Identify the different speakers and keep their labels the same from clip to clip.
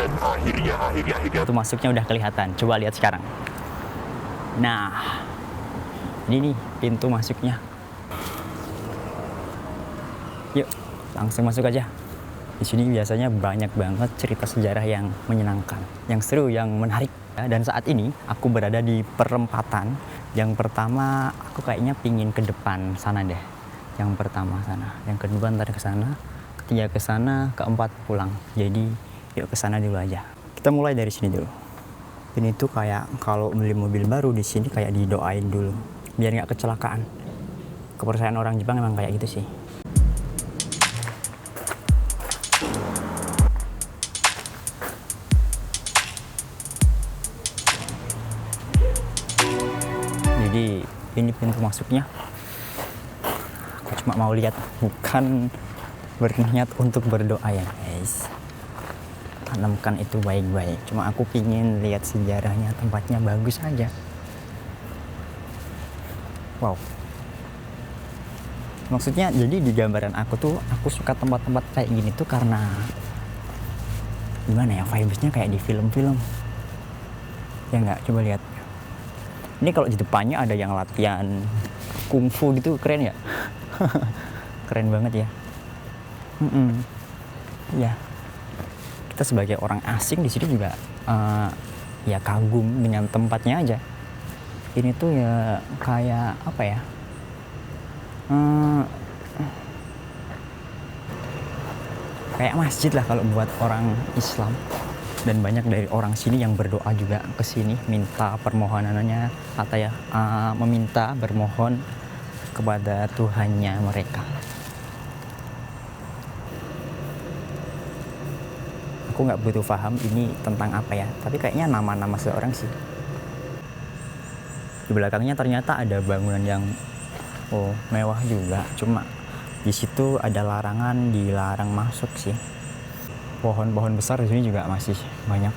Speaker 1: Dan akhirnya
Speaker 2: Itu masuknya udah kelihatan. Coba lihat sekarang. Nah, ini nih pintu masuknya. Yuk, langsung masuk aja. Di sini biasanya banyak banget cerita sejarah yang menyenangkan, yang seru, yang menarik. Dan saat ini aku berada di perempatan. Yang pertama aku kayaknya pingin ke depan sana deh. Yang pertama sana, yang kedua ntar ke sana, ketiga ke sana, keempat pulang. Jadi yuk ke sana dulu aja. Kita mulai dari sini dulu. Ini tuh kayak kalau beli mobil baru di sini kayak didoain dulu biar nggak kecelakaan. Kepercayaan orang Jepang emang kayak gitu sih. Jadi ini pintu masuknya. Aku cuma mau lihat, bukan berniat untuk berdoa ya guys. Tanamkan itu baik-baik. Cuma aku pingin lihat sejarahnya, tempatnya bagus aja. Wow. Maksudnya jadi di gambaran aku tuh, aku suka tempat-tempat kayak gini tuh karena gimana ya, vibes-nya kayak di film-film. Ya nggak, coba lihat. Ini kalau di depannya ada yang latihan kungfu gitu, keren ya? Keren banget ya. Ya, kita sebagai orang asing di sini juga ya kagum dengan tempatnya aja. Ini tuh ya kayak apa ya? Kayak masjid lah kalau buat orang Islam. Dan banyak dari orang sini yang berdoa juga ke sini, minta permohonannya atau ya meminta, bermohon kepada Tuhannya mereka. Aku nggak butuh paham ini tentang apa ya, tapi kayaknya nama-nama seorang sih. Di belakangnya ternyata ada bangunan yang mewah juga, cuma di situ ada larangan, dilarang masuk sih. Pohon-pohon besar di sini juga masih banyak.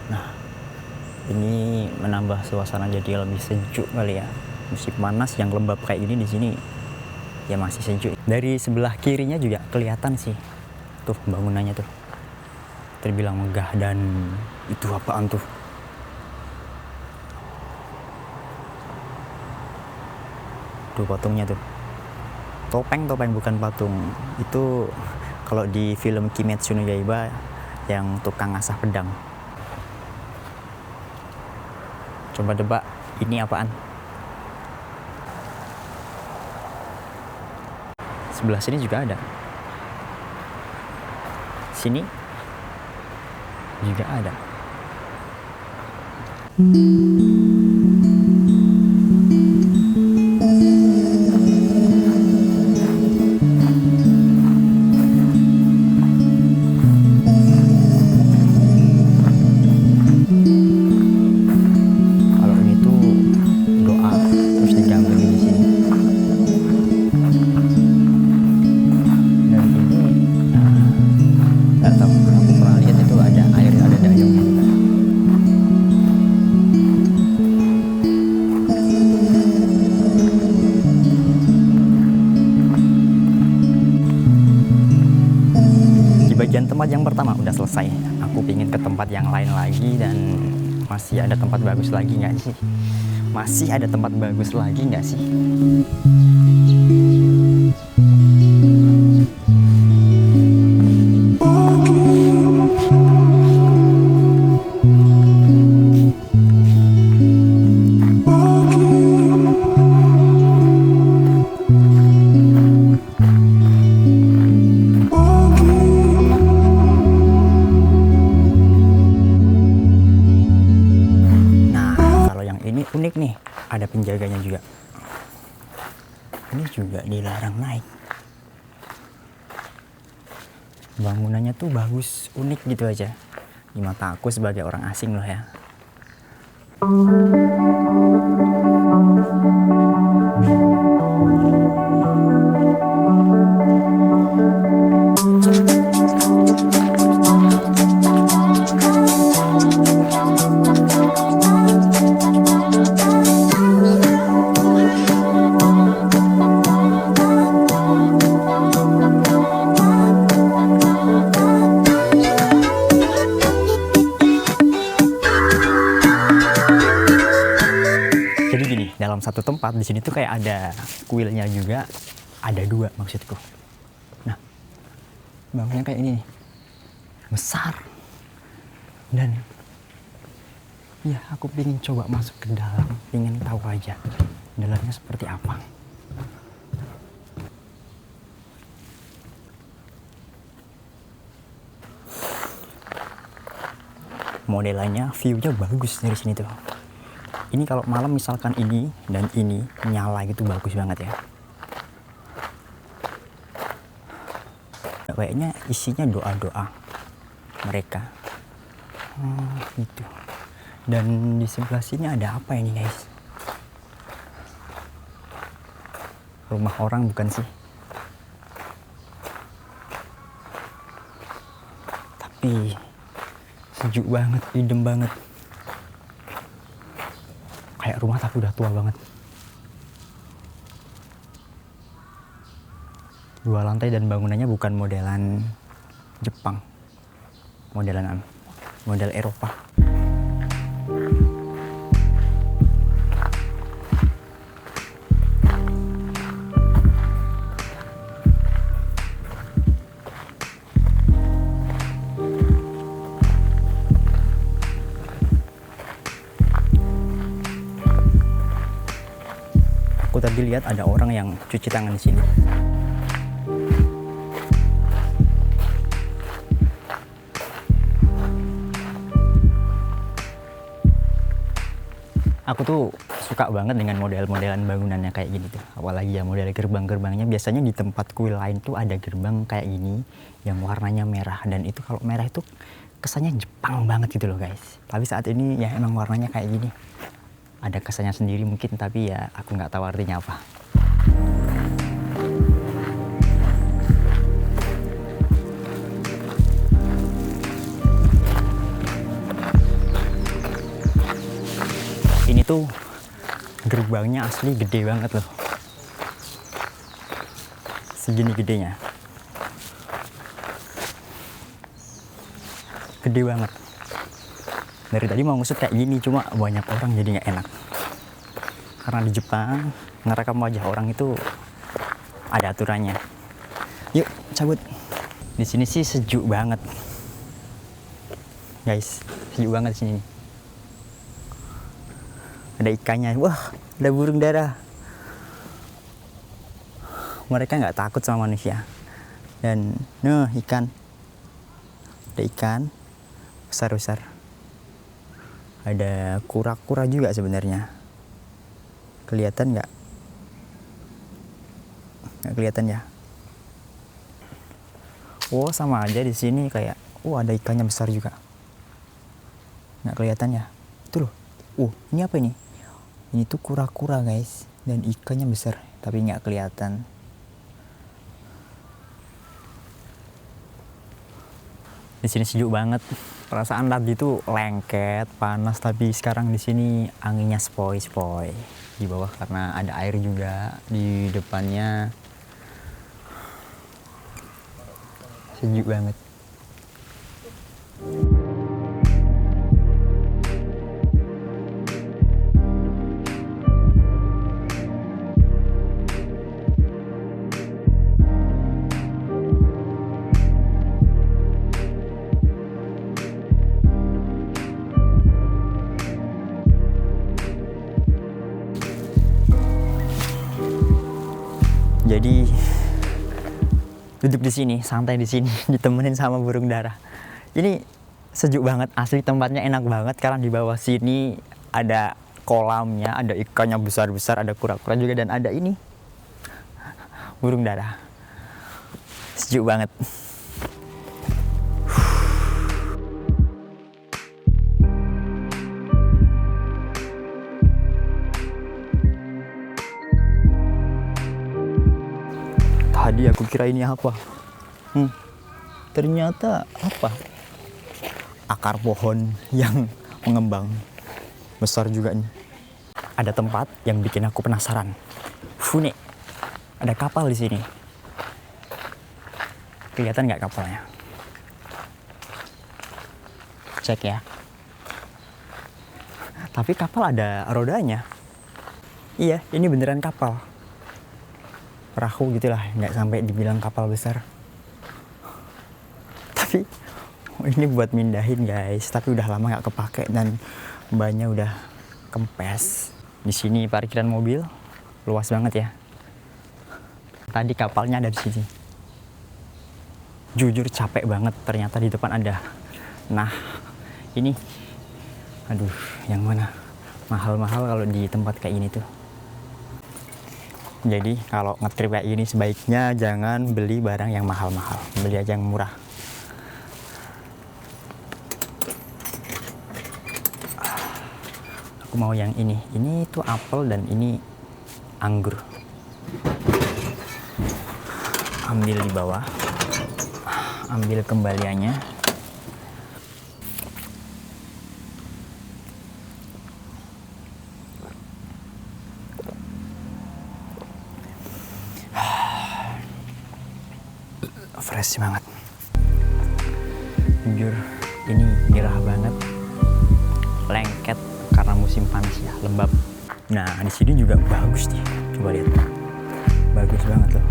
Speaker 2: Nah, ini menambah suasana jadi lebih sejuk kali ya. Musim panas yang lembab kayak gini di sini ya masih sejuk. Dari sebelah kirinya juga kelihatan sih. Tuh bangunannya tuh. Terbilang megah dan itu apaan tuh? Tuh patungnya tuh. Topeng bukan patung. Itu kalau di film Kimetsu no Yaiba yang tukang ngasah pedang. Coba tebak ini apaan? Sebelah sini juga ada. Sini juga ada. Bagian tempat yang pertama udah selesai. Aku pingin ke tempat yang lain lagi dan masih ada tempat bagus lagi nggak sih? Masih ada tempat bagus lagi nggak sih? Unik nih, ada penjaganya juga. Ini juga dilarang naik. Bangunannya tuh bagus, unik gitu aja. Di mata aku sebagai orang asing loh ya. satu tempat. Di sini tuh kayak ada kuilnya juga, ada 2 maksudku. Nah, bangunnya kayak ini nih, besar. Dan ya aku pengen coba masuk ke dalam, pengen tahu aja dalamnya seperti apa. Modelannya, view-nya bagus dari sini tuh. Ini kalau malam misalkan ini dan ini nyala gitu bagus banget ya. Kayaknya isinya doa-doa mereka. Gitu. Dan di sebelah sini ada apa ini guys? Rumah orang bukan sih? Tapi sejuk banget, idem banget. Kayak rumah tapi udah tua banget. 2 lantai dan bangunannya bukan modelan Jepang. Model Eropa. Aku tadi lihat ada orang yang cuci tangan di sini. Aku tuh suka banget dengan model-modelan bangunannya kayak gini tuh. Apalagi ya model gerbang-gerbangnya. Biasanya di tempat kuil lain tuh ada gerbang kayak gini yang warnanya merah. Dan itu kalau merah itu kesannya Jepang banget gitu loh guys. Tapi saat ini ya emang warnanya kayak gini. Ada kesannya sendiri mungkin, tapi ya aku nggak tahu artinya apa. Ini tuh gerbangnya asli gede banget loh. Segini gedenya. Gede banget. Dari tadi mau ngusut kayak gini, cuma banyak orang jadi nggak enak. Karena di Jepang, ngerekam wajah orang itu ada aturannya. Yuk, cabut. Di sini sih sejuk banget. Guys, sejuk banget di sini. Ada ikannya. Wah, ada burung dara. Mereka nggak takut sama manusia. Dan, ikan. Ada ikan besar-besar. Ada kura-kura juga sebenarnya. Kelihatan nggak? Nggak kelihatan ya? Oh, sama aja di sini kayak, ada ikannya besar juga. Nggak kelihatan ya? Itu loh. Ini apa ini? Ini tuh kura-kura guys, dan ikannya besar, tapi nggak kelihatan. Di sini sejuk banget. Perasaan tadi tuh lengket, panas, tapi sekarang di sini anginnya sepoi-sepoi. Di bawah karena ada air juga di depannya. Sejuk banget. Jadi duduk di sini, santai di sini, ditemenin sama burung dara. Ini sejuk banget, asli tempatnya enak banget karena di bawah sini ada kolamnya, ada ikannya besar-besar, ada kura-kura juga, dan ada ini burung dara. Sejuk banget. Tadi aku kira ini apa? Ternyata apa? Akar pohon yang mengembang. Besar juga nih. Ada tempat yang bikin aku penasaran. Fune. Ada kapal di sini. Kelihatan nggak kapalnya? Cek ya. Tapi kapal ada rodanya. Iya, ini beneran kapal. Perahu gitulah, nggak sampai dibilang kapal besar. Tapi ini buat mindahin guys, tapi udah lama nggak kepake dan bannya udah kempes. Di sini parkiran mobil luas banget ya. Tadi kapalnya ada di sini. Jujur capek banget, ternyata di depan ada. Nah, ini aduh, yang mana? Mahal-mahal kalau di tempat kayak ini tuh. Jadi kalau ngetrip kayak gini sebaiknya jangan beli barang yang mahal-mahal, beli aja yang murah. Aku mau yang ini tuh apel dan ini anggur. Ambil di bawah, ambil kembaliannya. Fresh banget. Jujur, ini gerah banget. Lengket karena musim panas ya, lembab. Nah, di sini juga bagus nih. Coba lihat. Bagus banget loh.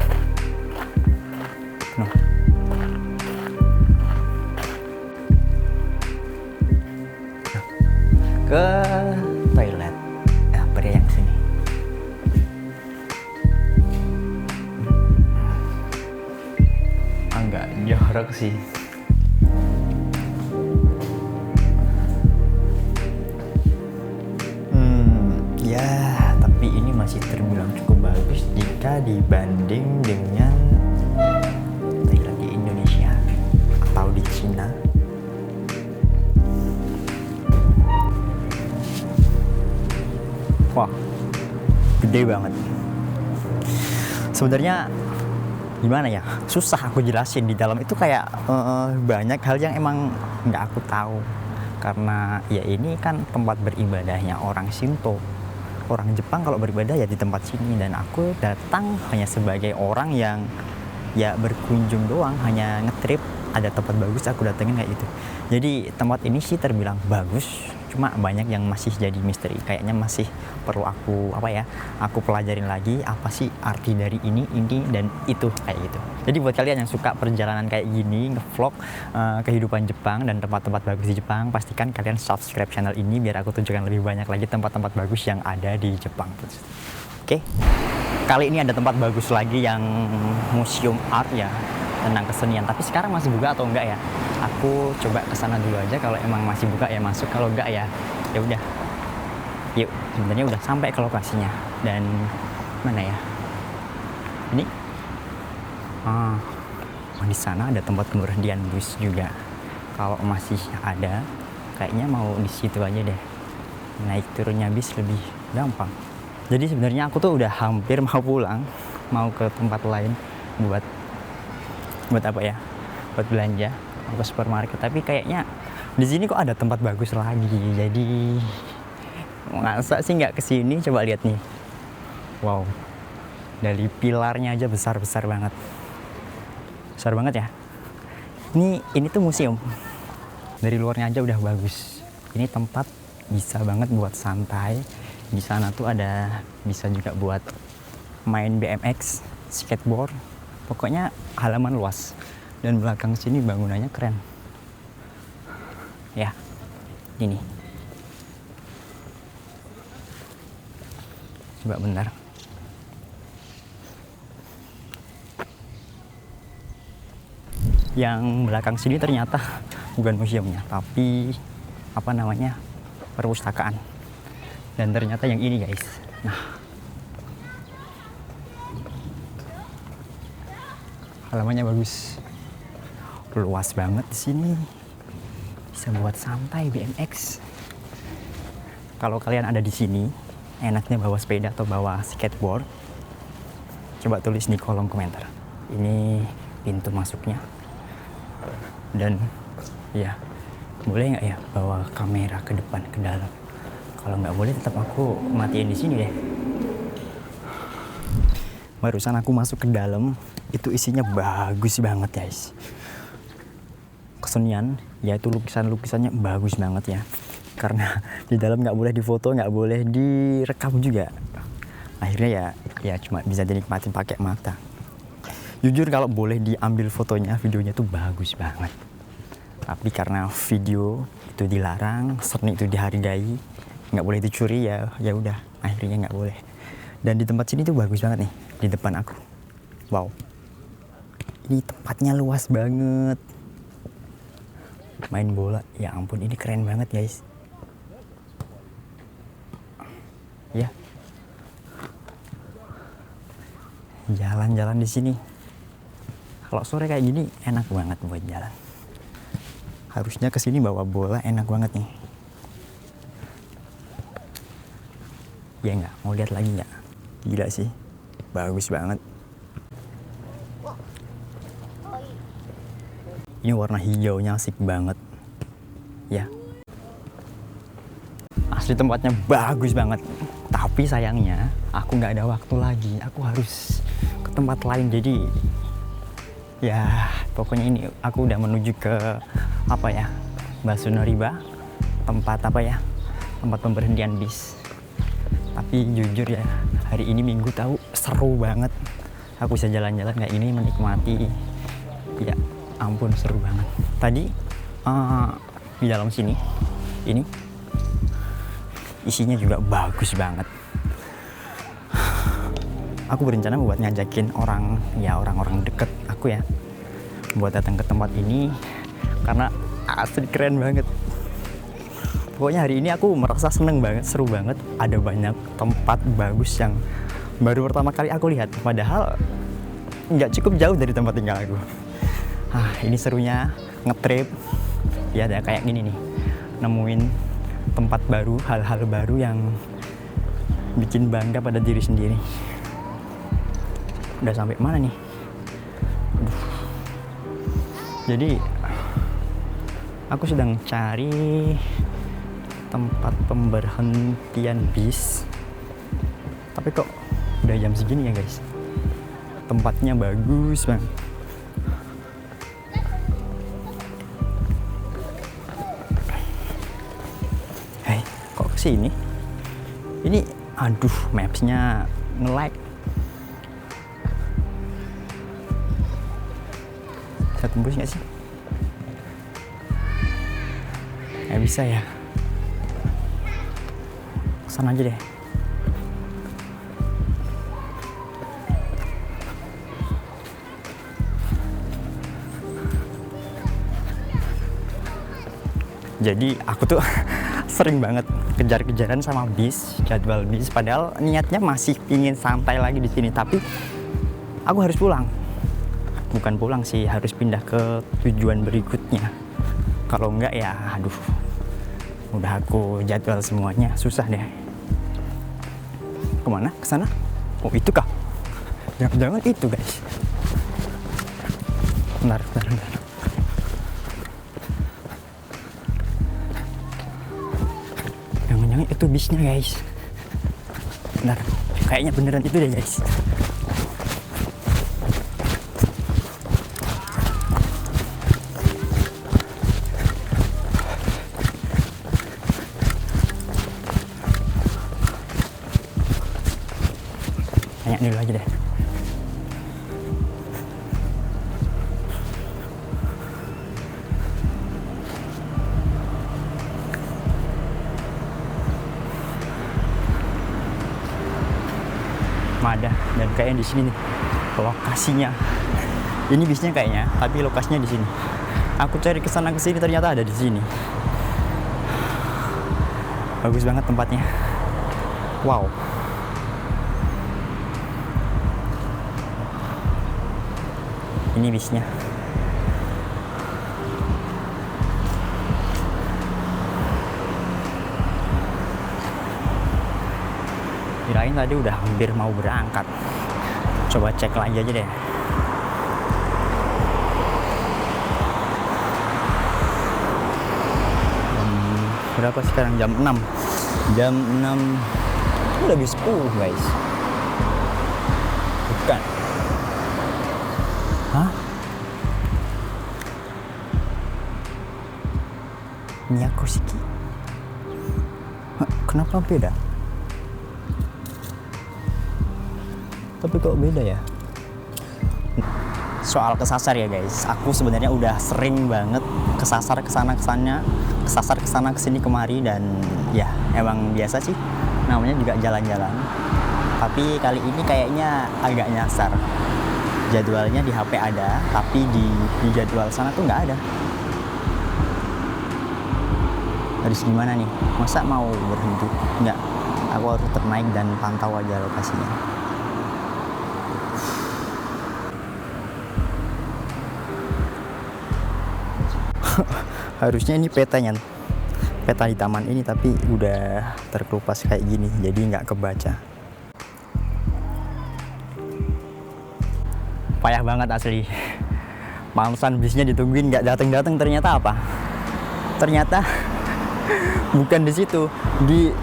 Speaker 2: Noh. Ke toilet. Ya, pergi yang sini. Agak jorok sih. Ya, tapi ini masih terbilang cukup bagus jika dibanding dengan Thailand di Indonesia atau di Cina. Wah, gede banget. Sebenarnya gimana ya, susah aku jelasin. Di dalam itu kayak banyak hal yang emang nggak aku tahu, karena ya ini kan tempat beribadahnya orang Shinto, orang Jepang kalau beribadah ya di tempat sini, dan aku datang hanya sebagai orang yang ya berkunjung doang, hanya ngetrip. Ada tempat bagus aku datengin kayak gitu. Jadi tempat ini sih terbilang bagus, cuma banyak yang masih jadi misteri, kayaknya masih perlu aku aku pelajarin lagi apa sih arti dari ini dan itu kayak gitu. Jadi buat kalian yang suka perjalanan kayak gini, ngevlog kehidupan Jepang dan tempat-tempat bagus di Jepang, pastikan kalian subscribe channel ini biar aku tunjukkan lebih banyak lagi tempat-tempat bagus yang ada di Jepang. Oke, kali ini ada tempat bagus lagi yang museum art ya, tentang kesenian. Tapi sekarang masih buka atau enggak ya? Aku coba kesana dulu aja. Kalau emang masih buka ya masuk. Kalau enggak ya udah. Yuk, sebenarnya udah sampai ke lokasinya. Dan mana ya? Ini. Di sana ada tempat pemberhentian bus juga. Kalau masih ada, kayaknya mau di situ aja deh. Naik turunnya bis lebih gampang. Jadi sebenarnya aku tuh udah hampir mau pulang, mau ke tempat lain buat apa ya? Buat belanja, mau ke supermarket. Tapi kayaknya di sini kok ada tempat bagus lagi. Jadi masa sih nggak kesini? Coba lihat nih. Wow, dari pilarnya aja besar banget. Besar banget ya. Ini tuh museum. Dari luarnya aja udah bagus. Ini tempat bisa banget buat santai. Di sana tuh ada bisa juga buat main BMX, skateboard. Pokoknya halaman luas. Dan belakang sini bangunannya keren. Ya, ini. Coba bentar. Yang belakang sini ternyata bukan museumnya, tapi perpustakaan. Dan ternyata yang ini guys. Nah, halamannya bagus, luas banget di sini. Bisa buat santai BMX. Kalau kalian ada di sini, enaknya bawa sepeda atau bawa skateboard. Coba tulis di kolom komentar. Ini pintu masuknya. Dan ya, boleh nggak ya bawa kamera ke depan ke dalam? Kalau nggak boleh, tetap aku matiin di sini deh. Barusan aku masuk ke dalam, itu isinya bagus banget guys. Kesenian, yaitu lukisannya bagus banget ya. Karena di dalam nggak boleh difoto, nggak boleh direkam juga. Akhirnya ya cuma bisa dinikmatin pakai mata. Jujur kalau boleh diambil fotonya, videonya tuh bagus banget. Tapi karena video itu dilarang, seni itu dihargai, nggak boleh dicuri, ya udah, akhirnya nggak boleh. Dan di tempat sini tuh bagus banget nih, di depan aku. Wow, ini tempatnya luas banget. Main bola, ya ampun, ini keren banget guys. Ya, jalan-jalan di sini. Kalau sore kayak gini enak banget buat jalan. Harusnya kesini bawa bola, enak banget nih. Ya nggak, mau lihat lagi nggak? Gila sih, bagus banget. Ini warna hijaunya asik banget. Ya, asli tempatnya bagus banget. Tapi sayangnya aku nggak ada waktu lagi. Aku harus ke tempat lain. Jadi ya pokoknya ini aku udah menuju ke apa ya, Basunariba, tempat apa ya, tempat pemberhentian bis. Tapi jujur ya, hari ini Minggu tahu seru banget. Aku bisa jalan-jalan kayak ini, menikmati. Ya ampun, seru banget. Tadi di dalam sini, ini isinya juga bagus banget. Aku berencana buat ngajakin orang-orang deket aku ya, buat datang ke tempat ini karena asli keren banget. Pokoknya hari ini aku merasa seneng banget, seru banget. Ada banyak tempat bagus yang baru pertama kali aku lihat. Padahal nggak cukup jauh dari tempat tinggal aku. Ini serunya ngetrip. Ya ada kayak gini nih, nemuin tempat baru, hal-hal baru yang bikin bangga pada diri sendiri. Udah sampai mana nih? Jadi aku sedang cari tempat pemberhentian bis. Tapi kok udah jam segini ya guys? Tempatnya bagus banget. Hei, kok kesini? Ini aduh, mapsnya nge-lag. Bisa tembus nggak sih? Nggak bisa ya. Kesana aja deh. Jadi aku tuh sering banget kejar-kejaran sama bis, jadwal bis. Padahal niatnya masih ingin santai lagi di sini, tapi aku harus pulang. Bukan pulang sih, harus pindah ke tujuan berikutnya. Kalau enggak ya, aduh, udah aku jadwal semuanya, susah deh. Kemana? Kesana? Oh itu kah? Jangan-jangan itu guys. Bentar. Jangan-jangan itu bisnya guys. Bentar, kayaknya beneran itu deh guys. Tanya dulu aja deh. Ada, dan kayaknya di sini nih lokasinya. Ini bisnya kayaknya, tapi lokasinya di sini. Aku cari kesana kesini ternyata ada di sini. Bagus banget tempatnya. Wow. Ini bisnya. Kirain tadi udah hampir mau berangkat. Coba cek lagi aja deh. Berapa sekarang? Jam 6. Jam 6. Udah lebih 10 guys. Bukan. Hah? Miyakoshiki. Kenapa beda? Tapi kok beda ya? Soal kesasar ya guys, aku sebenarnya udah sering banget kesasar kesana kesana, kesasar kesana kesini kemari, dan ya emang biasa sih, namanya juga jalan-jalan. Tapi kali ini kayaknya agak nyasar. Jadwalnya di HP ada, tapi di jadwal sana tuh nggak ada. Harus gimana nih? Masa mau berhenti? Nggak, aku harus tetap naik dan pantau aja lokasinya. Harusnya ini petanya, peta di taman ini, tapi udah terkelupas kayak gini, jadi nggak kebaca. Payah banget asli. Pantesan bisnya ditungguin nggak datang-datang, ternyata apa? Ternyata bukan di situ, di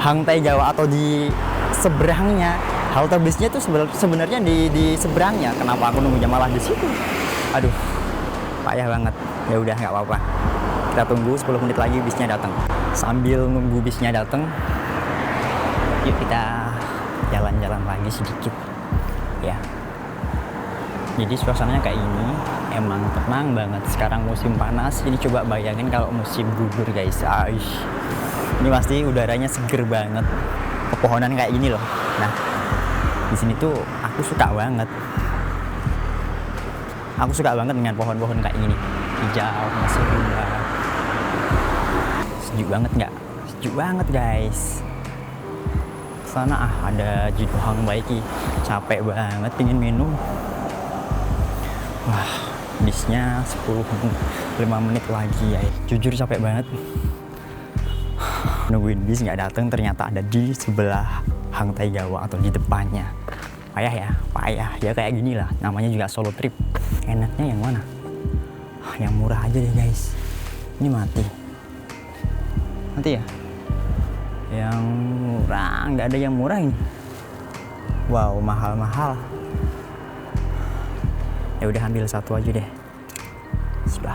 Speaker 2: Hang Taigawa atau di seberangnya. Halte bisnya tuh sebenarnya di seberangnya. Kenapa aku nunggunya malah di situ? Aduh, payah banget. Ya udah nggak apa-apa. Kita tunggu 10 menit lagi bisnya datang. Sambil nunggu bisnya datang, yuk kita jalan-jalan lagi sedikit. Ya. Jadi suasananya kayak ini, emang tenang banget. Sekarang musim panas, ini coba bayangin kalau musim gugur guys. Aish. Ini pasti udaranya seger banget. Pepohonan kayak gini loh. Nah, di sini tuh aku suka banget. Aku suka banget dengan pohon-pohon kayak gini. Hijau, masih indah. Sejuk banget nggak? Sejuk banget guys. Sana ada Jidohang Baiki. Capek banget, pingin minum. Wah, bisnya 5 menit lagi ya. Jujur capek banget. Nungguin bis nggak datang, ternyata ada di sebelah Hang Taigawa atau di depannya. Payah ya, payah. Ya kayak gini lah, namanya juga solo trip. Enaknya yang mana? Yang murah aja deh guys. Ini mati ya? Yang murah, nggak ada yang murah ini. Wow, mahal-mahal. Ya udah ambil satu aja deh. Sudah.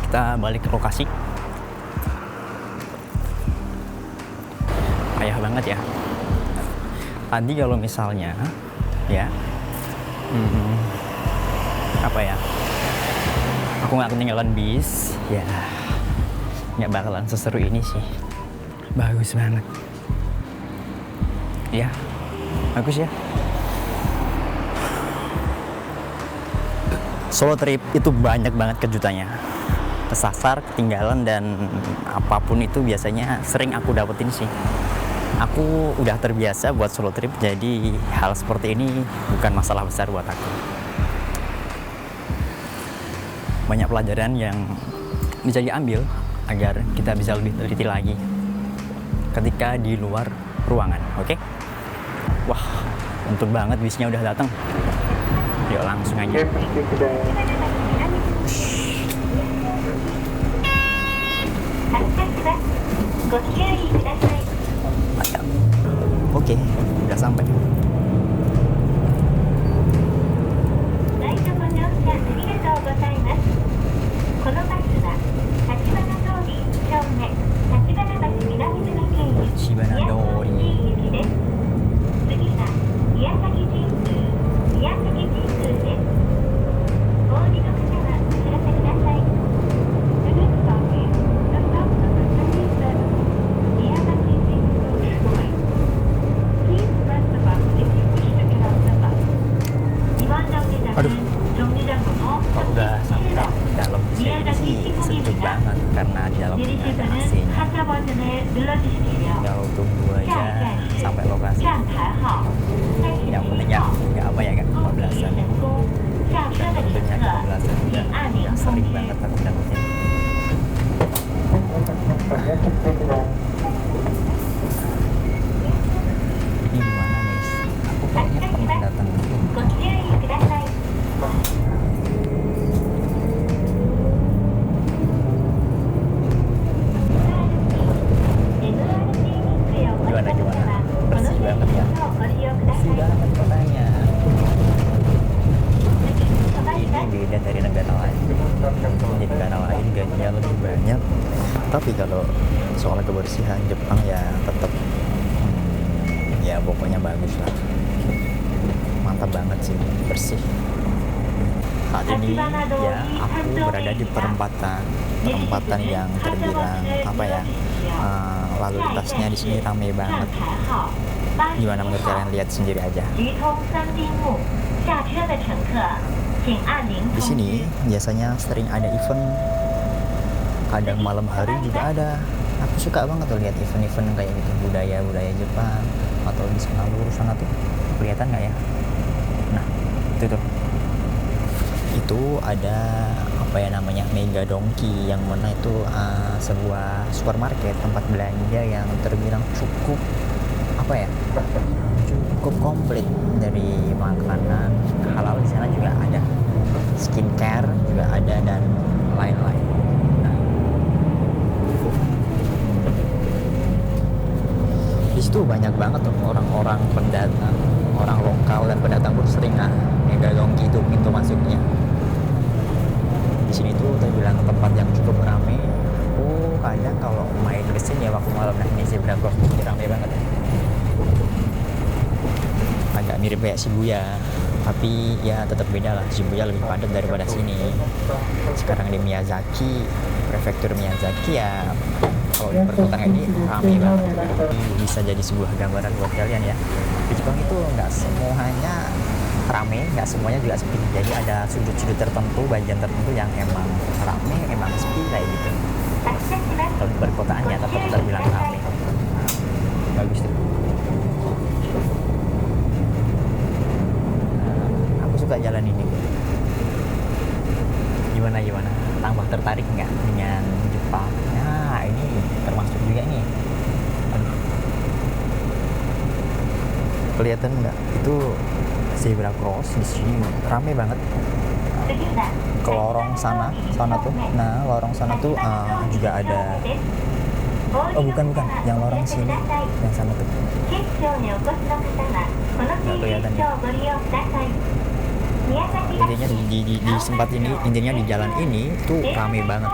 Speaker 2: Kita balik ke lokasi. Payah banget ya. Tadi kalau misalnya ya apa ya, aku nggak ketinggalan bis ya, nggak bakalan seseru ini sih. Bagus banget ya, bagus ya. Solo trip itu banyak banget kejutannya, kesasar, ketinggalan, dan apapun itu biasanya sering aku dapetin sih. Aku udah terbiasa buat solo trip, jadi hal seperti ini bukan masalah besar buat aku. Banyak pelajaran yang bisa diambil agar kita bisa lebih teliti lagi ketika di luar ruangan, oke? Wah, untung banget bisnya udah datang. Yuk langsung aja. Mantap. Oke, udah sampai. Tachibana Dori. Aduh, kalau udah sampai dalam sih sejuk banget karena di dalam ada AC-nya. Tinggal tunggu aja sampai lokasi. Yang penting ya nggak apa ya, nggak kebablasan. Dan tentunya kebablasan udah sering banget aku dapetin. Ini gimana guys? Aku kayaknya pernah datang. Tapi kalau soal kebersihan Jepang ya tetap ya pokoknya bagus lah, mantap banget sih, bersih. Saat ini ya aku berada di perempatan yang terbilang apa ya, lalu lintasnya di sini ramai banget. Gimana menurut kalian, lihat sendiri aja. Di sini biasanya sering ada event, kadang malam hari juga ada. Aku suka banget tuh lihat event-event kayak gitu, budaya Jepang. Atau di sana lurus sana tuh kelihatan nggak ya? Nah itu ada apa ya namanya, Mega Donki, yang mana itu sebuah supermarket, tempat belanja yang terbilang cukup apa ya, cukup komplit. Dari makanan halal di sana juga ada, skincare juga ada, dan lain-lain. Di situ banyak banget tuh orang-orang pendatang, orang lokal dan pendatang pun sering Mega Donki itu pintu masuknya. Di sini tuh terbilang tempat yang cukup ramai. Kadang kalau main mesin ya waktu malam, ini zebra cross tuh ramai banget ya. Agak mirip kayak Shibuya, tapi ya tetap beda lah. Shibuya lebih padat daripada sini. Sekarang di Miyazaki, prefektur Miyazaki, ya kalau di perkotaan ini ramai banget. Bisa jadi sebuah gambaran buat kalian ya, di Jepang itu nggak semuanya ramai, nggak semuanya juga sepi. Jadi ada sudut-sudut tertentu, bagian tertentu yang emang ramai, emang sepi kayak gitu. Kalau di perkotaan ya tetap terbilang ramai. Bagus tuh. Aku suka jalan ini. Gimana? Tambah tertarik nggak dengan Jepang? Nah, ini termasuk juga nih. Aduh. Kelihatan nggak? Itu zebra cross di sini ramai banget. Ke lorong sana tuh. Nah, lorong sana tuh juga ada. Oh, bukan. Yang lorong sini, yang sana tuh. Nggak kelihatan ya. Intinya di tempat ini, intinya di jalan ini tuh ramai banget.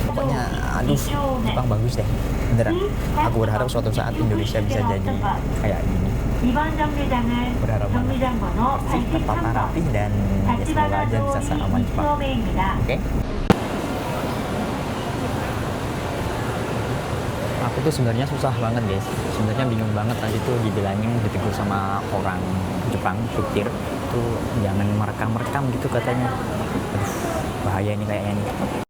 Speaker 2: Pokoknya aduh, Jepang bagus deh, beneran. Aku berharap suatu saat Indonesia bisa jadi kayak gini. Berharap banget sih, tempatnya rapi, dan ya semoga aja bisa seaman Jepang. Oke? Aku tuh sebenarnya susah banget guys, sebenarnya bingung banget. Tadi tuh dibilangin, ditegur sama orang Jepang, supir tuh jangan merekam gitu katanya. Aduh, bahaya ini kayaknya nih.